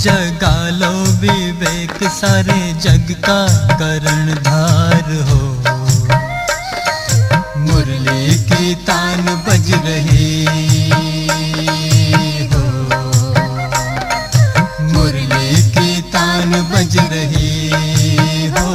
जगा लो विवेक सारे जग का कर्णधार हो। मुरली की तान बज रही हो, मुरली की तान बज रही हो।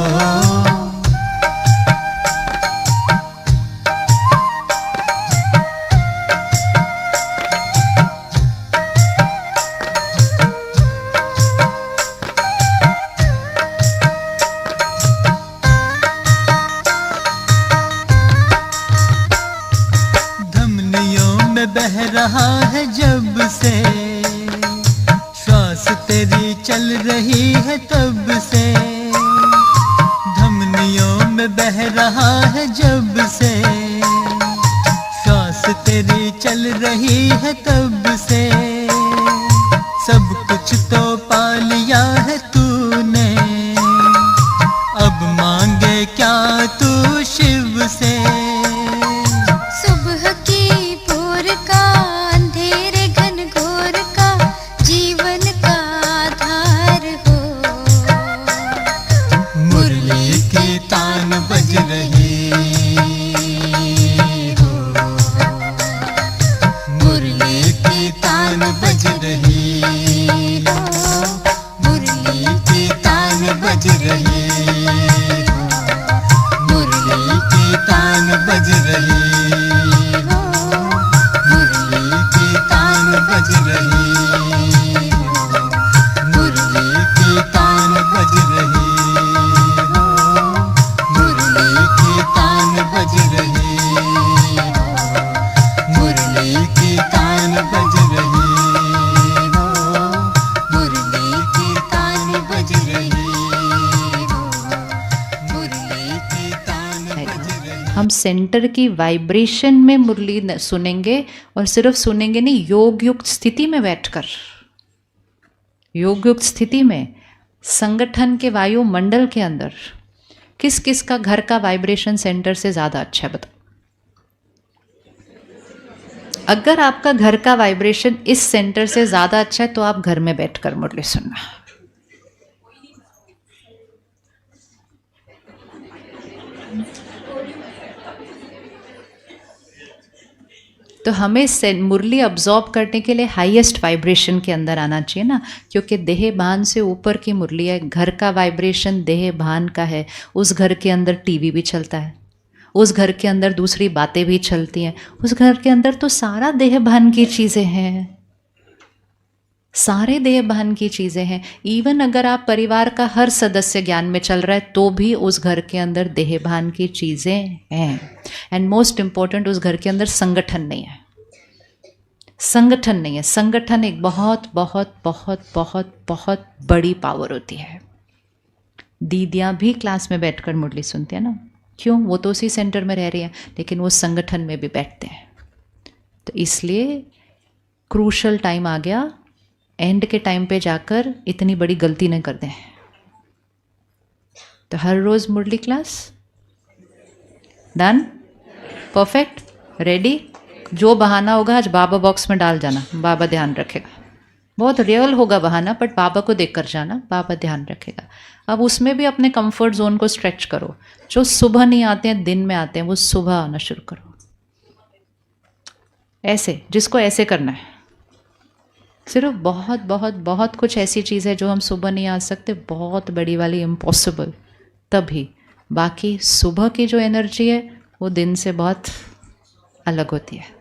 बह रहा है जब से श्वास तेरी चल रही है तब से, धमनियों में बह रहा है जब से श्वास तेरी चल रही है तब से। सब कुछ तो पा लिया है तूने, अब मांगे क्या तू शिव से। सुबह की का अंधेरे घन घोर का जीवन का आधार हो। मुरली की तान बज रही हो, मुरली की तान बज रही हो, मुरली की तान बज रही हो, मुरली की तान बज रही हो, मुरली की तान बज रही हो, मुरली की तान बज रही हो, मुरली की तान बज रही हो, मुरली की तान बज रही हो, मुरली की तान बज रही हो, मुरली की तान बज रही। हम सेंटर की वाइब्रेशन में मुरली सुनेंगे, और सिर्फ सुनेंगे नहीं, योग युक्त स्थिति में बैठकर, योग युक्त स्थिति में संगठन के वायुमंडल के अंदर किस किस का घर का वाइब्रेशन सेंटर से ज़्यादा अच्छा है बताओ। अगर आपका घर का वाइब्रेशन इस सेंटर से ज़्यादा अच्छा है तो आप घर में बैठकर मुरली सुनना। तो हमें मुरली अब्जॉर्ब करने के लिए हाईएस्ट वाइब्रेशन के अंदर आना चाहिए ना, क्योंकि देह भान से ऊपर की मुरली है। घर का वाइब्रेशन देह भान का है, उस घर के अंदर टीवी भी चलता है, उस घर के अंदर दूसरी बातें भी चलती हैं, उस घर के अंदर तो सारा देह भान की चीज़ें हैं, सारे देह भान की चीज़ें हैं। इवन अगर आप परिवार का हर सदस्य ज्ञान में चल रहा है तो भी उस घर के अंदर देह भान की चीज़ें हैं। एंड मोस्ट इम्पॉर्टेंट, उस घर के अंदर संगठन नहीं है, संगठन नहीं है। संगठन एक बहुत बहुत बहुत बहुत बहुत बड़ी पावर होती है। दीदियाँ भी क्लास में बैठकर मुरली सुनती हैं ना, क्यों? वो तो उसी सेंटर में रह रही हैं, लेकिन वो संगठन में भी बैठते हैं। तो इसलिए क्रूशल टाइम आ गया, एंड के टाइम पे जाकर इतनी बड़ी गलती न कर दें। तो हर रोज़ मुरली क्लास डन, परफेक्ट, रेडी। जो बहाना होगा आज बाबा बॉक्स में डाल जाना, बाबा ध्यान रखेगा। बहुत रियल होगा बहाना, बट बाबा को देख कर जाना, बाबा ध्यान रखेगा। अब उसमें भी अपने कंफर्ट जोन को स्ट्रेच करो। जो सुबह नहीं आते हैं, दिन में आते हैं, वो सुबह आना शुरू करो। ऐसे, जिसको ऐसे करना है, सिर्फ बहुत बहुत बहुत कुछ ऐसी चीज़ है जो हम सुबह नहीं आ सकते, बहुत बड़ी वाली इम्पॉसिबल, तभी। बाकी सुबह की जो एनर्जी है वो दिन से बहुत अलग होती है।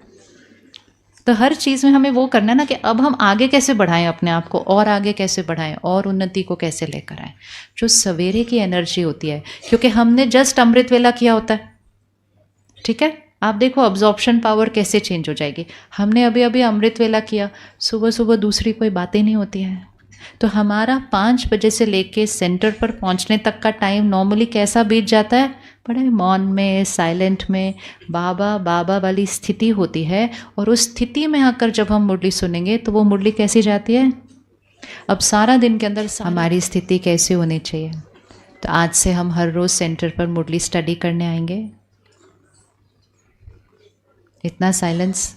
तो हर चीज़ में हमें वो करना है ना कि अब हम आगे कैसे बढ़ाएं अपने आप को, और आगे कैसे बढ़ाएं, और उन्नति को कैसे लेकर आएं। जो सवेरे की एनर्जी होती है, क्योंकि हमने जस्ट अमृत वेला किया होता है, ठीक है। आप देखो अब्जॉर्प्शन पावर कैसे चेंज हो जाएगी। हमने अभी अभी अमृत वेला किया, सुबह सुबह दूसरी कोई बातें नहीं होती हैं। तो हमारा 5 बजे से लेके सेंटर पर पहुंचने तक का टाइम नॉर्मली कैसा बीत जाता है? बड़े मौन में, साइलेंट में, बाबा बाबा वाली स्थिति होती है। और उस स्थिति में आकर जब हम मुरली सुनेंगे तो वो मुरली कैसी जाती है? अब सारा दिन के अंदर हमारी स्थिति कैसे होनी चाहिए। तो आज से हम हर रोज़ सेंटर पर मुरली स्टडी करने आएंगे। इतना साइलेंस,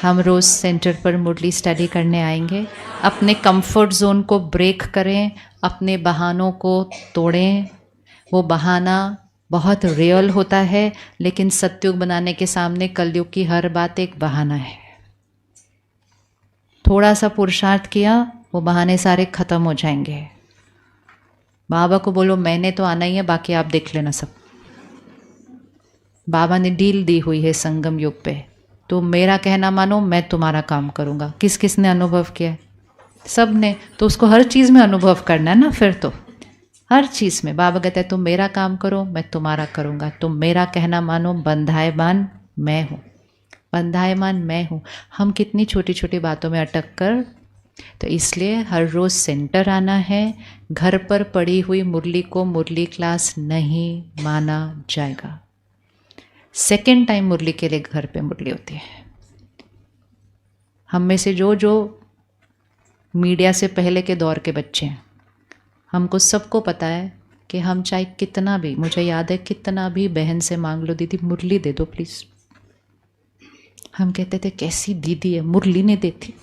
हम रोज़ सेंटर पर मुरली स्टडी करने आएंगे। अपने कंफर्ट जोन को ब्रेक करें, अपने बहानों को तोड़ें। वो बहाना बहुत रियल होता है, लेकिन सत्युग बनाने के सामने कलयुग की हर बात एक बहाना है। थोड़ा सा पुरुषार्थ किया, वो बहाने सारे खत्म हो जाएंगे। बाबा को बोलो मैंने तो आना ही है, बाकी आप देख लेना सब। बाबा ने डील दी हुई है संगम युग पे, तो मेरा कहना मानो, मैं तुम्हारा काम करूँगा। किस किस ने अनुभव किया है? सब ने। तो उसको हर चीज़ में अनुभव करना है ना। फिर तो हर चीज़ में बाबा कहते हैं तुम मेरा काम करो, मैं तुम्हारा करूँगा। तुम मेरा कहना मानो, बंधायमान मैं हूँ, बंधायमान मैं हूँ। हम कितनी छोटी छोटी बातों में अटक कर। तो इसलिए हर रोज़ सेंटर आना है। घर पर पड़ी हुई मुरली को मुरली क्लास नहीं माना जाएगा। सेकेंड टाइम मुरली के लिए घर पे मुरली होती है। हम में से जो जो मीडिया से पहले के दौर के बच्चे हैं, हमको सबको पता है कि हम चाहे कितना भी, मुझे याद है कितना भी बहन से मांग लो दीदी मुरली दे दो प्लीज़, हम कहते थे कैसी दीदी है मुरली नहीं देती।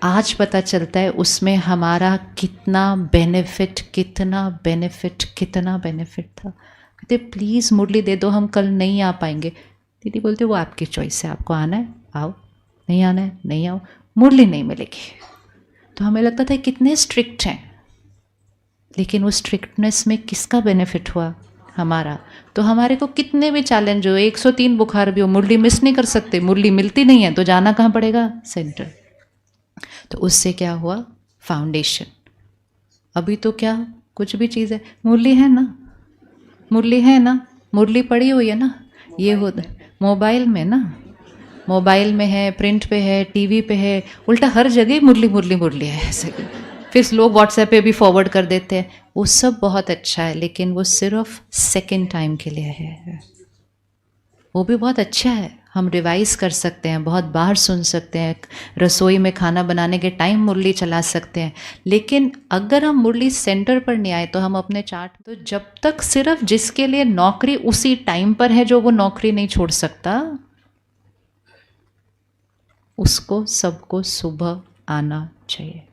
आज पता चलता है उसमें हमारा कितना बेनिफिट था। कहते प्लीज़ मुरली दे दो, हम कल नहीं आ पाएंगे। दीदी बोलते वो आपकी चॉइस है, आपको आना है आओ, नहीं आना है नहीं आओ, मुरली नहीं मिलेगी। तो हमें लगता था कितने स्ट्रिक्ट हैं, लेकिन उस स्ट्रिक्टनेस में किसका बेनिफिट हुआ? हमारा। तो हमारे को कितने भी चैलेंज हो, 103 बुखार भी हो, मुरली मिस नहीं कर सकते। मुरली मिलती नहीं है तो जाना कहाँ पड़ेगा? सेंटर। तो उससे क्या हुआ? फाउंडेशन। अभी तो क्या कुछ भी चीज़ है, मुरली है ना, मुरली है ना, मुरली पड़ी हुई है ना, ये होता मोबाइल में ना, मोबाइल में है, प्रिंट पे है, टीवी पे है, उल्टा हर जगह मुरली मुरली मुरली है ऐसे। फिर लोग व्हाट्सएप पे भी फॉरवर्ड कर देते हैं। वो सब बहुत अच्छा है, लेकिन वो सिर्फ सेकंड टाइम के लिए है। वो भी बहुत अच्छा है, हम रिवाइज कर सकते हैं, बहुत बार सुन सकते हैं, रसोई में खाना बनाने के टाइम मुरली चला सकते हैं। लेकिन अगर हम मुरली सेंटर पर नहीं आए तो हम अपने चार्ट, तो जब तक सिर्फ जिसके लिए नौकरी उसी टाइम पर है, जो वो नौकरी नहीं छोड़ सकता, उसको सबको सुबह आना चाहिए।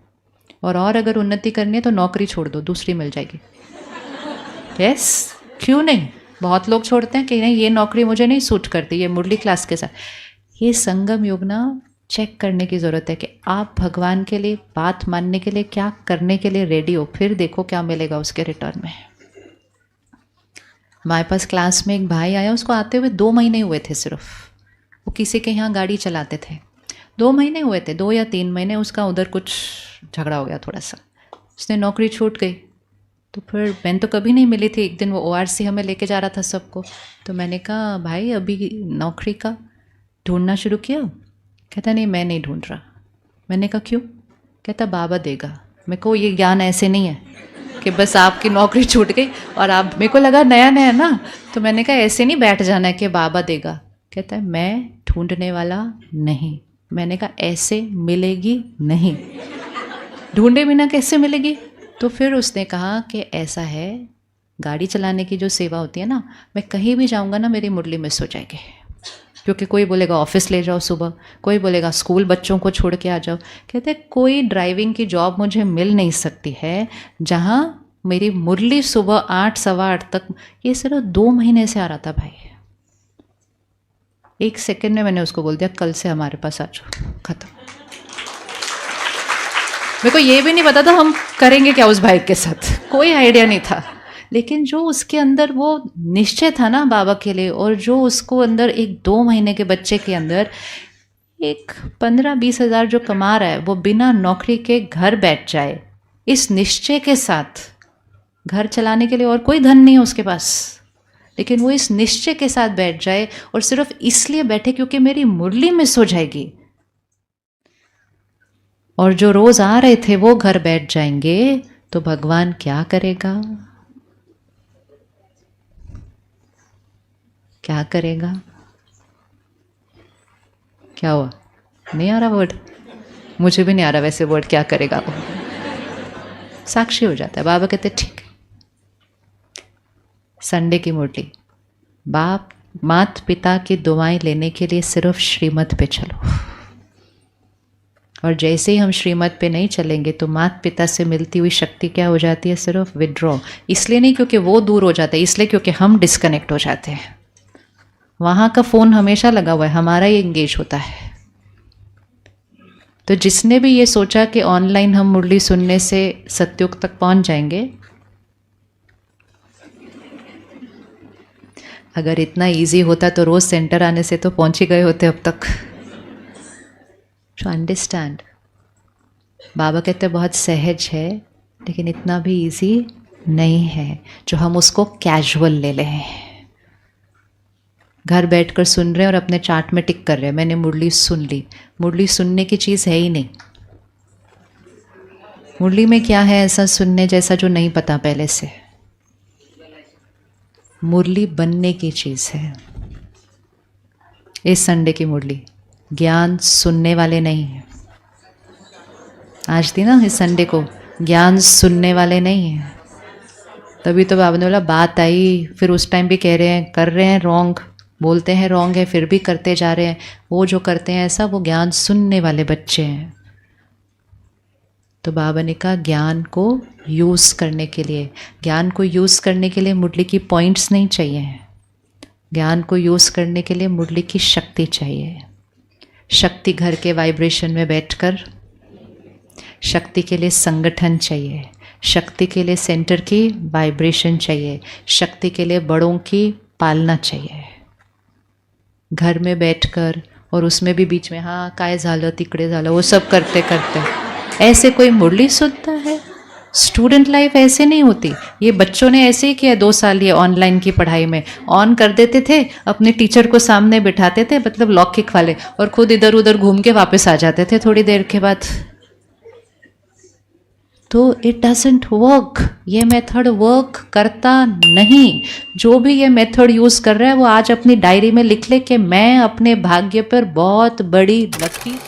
और अगर उन्नति करनी है तो नौकरी छोड़ दो, दूसरी मिल जाएगी। यस, क्यों नहीं? बहुत लोग छोड़ते हैं कि नहीं ये नौकरी मुझे नहीं सूट करती, ये मुरली क्लास के साथ। ये संगम योग ना चेक करने की ज़रूरत है कि आप भगवान के लिए बात मानने के लिए क्या करने के लिए रेडी हो, फिर देखो क्या मिलेगा उसके रिटर्न में। हमारे पास क्लास में एक भाई आया, उसको आते हुए 2 महीने हुए थे सिर्फ। वो किसी के यहाँ गाड़ी चलाते थे, 2 महीने हुए थे, 2 या 3 महीने। उसका उधर कुछ झगड़ा हो गया थोड़ा सा, उसने नौकरी छूट गई। तो फिर मैंने तो कभी नहीं मिली थी, एक दिन वो ORC हमें लेके जा रहा था सबको। तो मैंने कहा भाई अभी नौकरी का ढूंढना शुरू किया? कहता नहीं मैं नहीं ढूंढ रहा। मैंने कहा क्यों? कहता बाबा देगा। मेरे को ये ज्ञान ऐसे नहीं है कि बस आपकी नौकरी छूट गई और आप, मेरे को लगा नया नया ना, तो मैंने कहा ऐसे नहीं बैठ जाना है कि बाबा देगा। कहता है मैं ढूंढने वाला नहीं। मैंने कहा ऐसे मिलेगी नहीं, ढूंढे बिना कैसे मिलेगी? तो फिर उसने कहा कि ऐसा है, गाड़ी चलाने की जो सेवा होती है ना, मैं कहीं भी जाऊंगा ना मेरी मुरली मिस हो जाएगी। क्योंकि कोई बोलेगा ऑफिस ले जाओ सुबह, कोई बोलेगा स्कूल बच्चों को छोड़ के आ जाओ। कहते कोई ड्राइविंग की जॉब मुझे मिल नहीं सकती है जहाँ मेरी मुरली सुबह 8 सवा 8 तक। ये सिर्फ 2 महीने से आ रहा था भाई। 1 सेकंड में मैंने उसको बोल दिया कल से हमारे पास आ जाओ, खत्म। मेरे को ये भी नहीं पता था हम करेंगे क्या उस भाई के साथ, कोई आइडिया नहीं था। लेकिन जो उसके अंदर वो निश्चय था ना बाबा के लिए, और जो उसको अंदर एक 2 महीने के बच्चे के अंदर एक 15-20 हज़ार जो कमा रहा है, वो बिना नौकरी के घर बैठ जाए, इस निश्चय के साथ। घर चलाने के लिए और कोई धन नहीं है उसके पास, लेकिन वो इस निश्चय के साथ बैठ जाए, और सिर्फ इसलिए बैठे क्योंकि मेरी मुरली मिस हो जाएगी। और जो रोज आ रहे थे वो घर बैठ जाएंगे, तो भगवान क्या करेगा? क्या करेगा? क्या हुआ? नहीं आ रहा वर्ड? मुझे भी नहीं आ रहा वैसे वर्ड, क्या करेगा वो? साक्षी हो जाता है। बाबा कहते ठीक, संडे की मुरली, बाप माता पिता की दुआएं लेने के लिए सिर्फ श्रीमत पे चलो, और जैसे ही हम श्रीमत पे नहीं चलेंगे तो माता पिता से मिलती हुई शक्ति क्या हो जाती है, सिर्फ विड्रॉ। इसलिए नहीं क्योंकि वो दूर हो जाते हैं, इसलिए क्योंकि हम डिस्कनेक्ट हो जाते हैं। वहाँ का फ़ोन हमेशा लगा हुआ है, हमारा ही एंगेज होता है। तो जिसने भी ये सोचा कि ऑनलाइन हम मुरली सुनने से सत्युग तक पहुँच जाएंगे, अगर इतना इजी होता तो रोज़ सेंटर आने से तो पहुँच ही गए होते अब तक। तो अंडरस्टैंड, बाबा कहते बहुत सहज है, लेकिन इतना भी इजी नहीं है जो हम उसको कैजुअल ले लें। घर बैठकर सुन रहे हैं और अपने चार्ट में टिक कर रहे हैं, मैंने मुरली सुन ली। मुरली सुनने की चीज़ है ही नहीं। मुरली में क्या है ऐसा सुनने जैसा जो नहीं पता पहले से? मुरली बनने की चीज़ है। इस संडे की मुरली ज्ञान सुनने वाले नहीं है। आज थी ना इस संडे को, ज्ञान सुनने वाले नहीं है। तभी तो बाबा ने बोला बात आई, फिर उस टाइम भी कह रहे हैं कर रहे हैं रॉन्ग, बोलते हैं रॉन्ग है फिर भी करते जा रहे हैं। वो जो करते हैं ऐसा, वो ज्ञान सुनने वाले बच्चे हैं। तो बाबा ने कहा ज्ञान को यूज़ करने के लिए, ज्ञान को यूज़ करने के लिए मुरली की पॉइंट्स नहीं चाहिए, ज्ञान को यूज़ करने के लिए मुरली की शक्ति चाहिए। शक्ति घर के वाइब्रेशन में बैठकर, शक्ति के लिए संगठन चाहिए, शक्ति के लिए सेंटर की वाइब्रेशन चाहिए, शक्ति के लिए बड़ों की पालना चाहिए। घर में बैठकर और उसमें भी बीच में हाँ काय झालं तिकडे झालं वो सब करते करते ऐसे कोई मुरली सुनता है? स्टूडेंट लाइफ ऐसे नहीं होती। ये बच्चों ने ऐसे ही किया 2 साल ये ऑनलाइन की पढ़ाई में। ऑन कर देते थे, अपने टीचर को सामने बिठाते थे, मतलब लॉक किक वाले, और खुद इधर उधर घूम के वापस आ जाते थे थोड़ी देर के बाद। तो इट डजंट वर्क, ये मेथड वर्क करता नहीं। जो भी ये मेथड यूज़ कर रहा है वो आज अपनी डायरी में लिख ले कि मैं अपने भाग्य पर बहुत बड़ी लकी